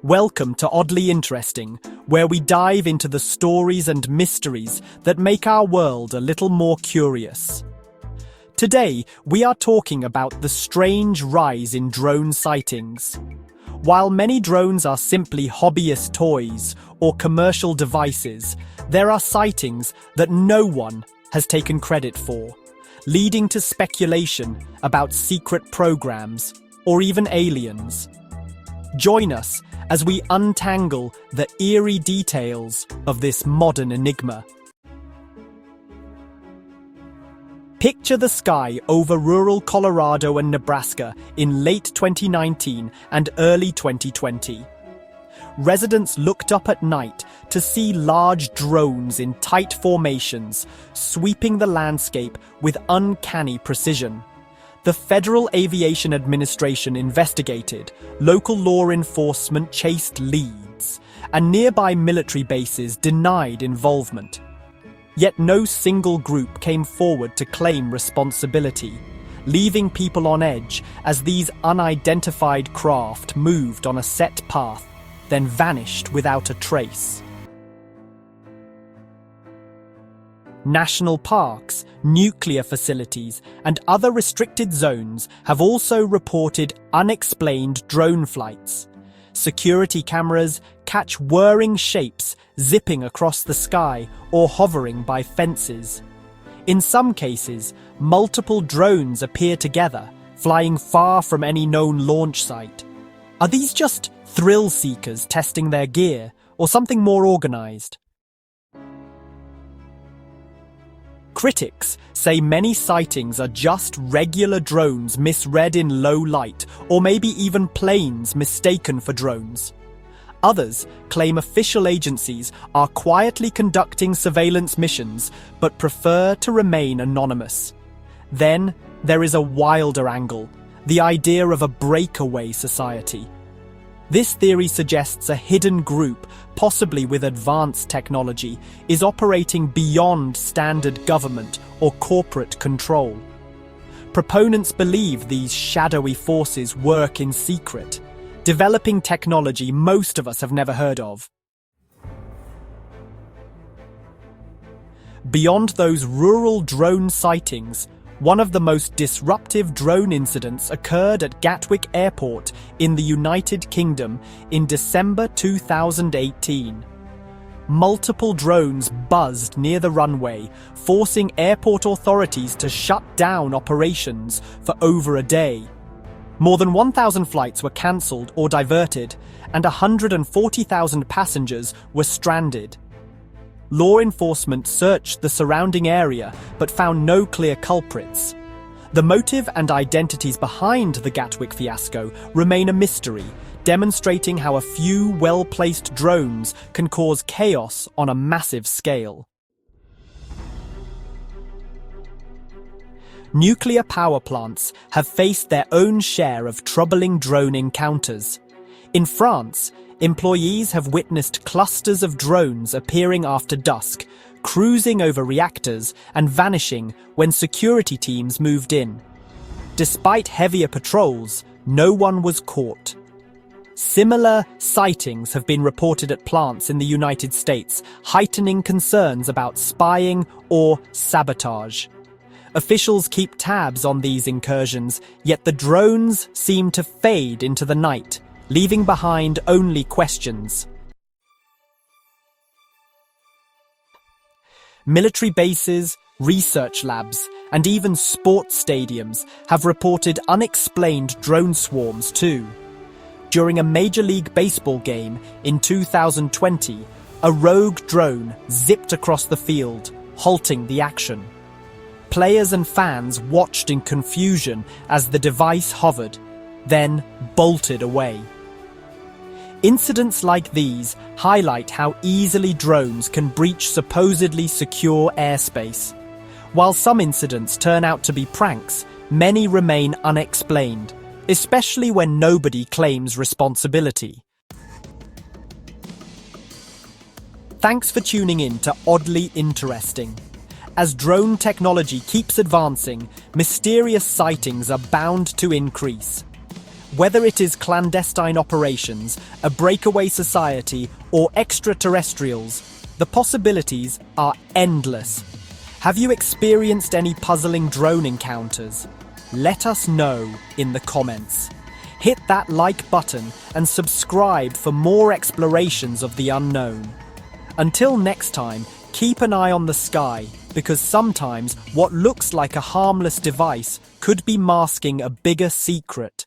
Welcome to Oddly Interesting, where we dive into the stories and mysteries that make our world a little more curious. Today, we are talking about the strange rise in drone sightings. While many drones are simply hobbyist toys or commercial devices, there are sightings that no one has taken credit for, leading to speculation about secret programs or even aliens. Join us as we untangle the eerie details of this modern enigma. Picture the sky over rural Colorado and Nebraska in late 2019 and early 2020. Residents looked up at night to see large drones in tight formations, sweeping the landscape with uncanny precision. The Federal Aviation Administration investigated, local law enforcement chased leads, and nearby military bases denied involvement. Yet no single group came forward to claim responsibility, leaving people on edge as these unidentified craft moved on a set path, then vanished without a trace. National parks, nuclear facilities, and other restricted zones have also reported unexplained drone flights. Security cameras catch whirring shapes zipping across the sky or hovering by fences. In some cases, multiple drones appear together, flying far from any known launch site. Are these just thrill seekers testing their gear, or something more organized? Critics say many sightings are just regular drones misread in low light, or maybe even planes mistaken for drones. Others claim official agencies are quietly conducting surveillance missions but prefer to remain anonymous. Then there is a wilder angle, the idea of a breakaway society. This theory suggests a hidden group, possibly with advanced technology, is operating beyond standard government or corporate control. Proponents believe these shadowy forces work in secret, developing technology most of us have never heard of. Beyond those rural drone sightings, one of the most disruptive drone incidents occurred at Gatwick Airport in the United Kingdom in December 2018. Multiple drones buzzed near the runway, forcing airport authorities to shut down operations for over a day. More than 1,000 flights were cancelled or diverted, and 140,000 passengers were stranded. Law enforcement searched the surrounding area but found no clear culprits. The motive and identities behind the Gatwick fiasco remain a mystery, demonstrating how a few well-placed drones can cause chaos on a massive scale. Nuclear power plants have faced their own share of troubling drone encounters. In France, employees have witnessed clusters of drones appearing after dusk, cruising over reactors and vanishing when security teams moved in. Despite heavier patrols, no one was caught. Similar sightings have been reported at plants in the United States, heightening concerns about spying or sabotage. Officials keep tabs on these incursions, yet the drones seem to fade into the night, leaving behind only questions. Military bases, research labs, and even sports stadiums have reported unexplained drone swarms too. During a Major League Baseball game in 2020, a rogue drone zipped across the field, halting the action. Players and fans watched in confusion as the device hovered, then bolted away. Incidents like these highlight how easily drones can breach supposedly secure airspace. While some incidents turn out to be pranks, many remain unexplained, especially when nobody claims responsibility. Thanks for tuning in to Oddly Interesting. As drone technology keeps advancing, mysterious sightings are bound to increase. Whether it is clandestine operations, a breakaway society, or extraterrestrials, the possibilities are endless. Have you experienced any puzzling drone encounters? Let us know in the comments. Hit that like button and subscribe for more explorations of the unknown. Until next time, keep an eye on the sky, because sometimes what looks like a harmless device could be masking a bigger secret.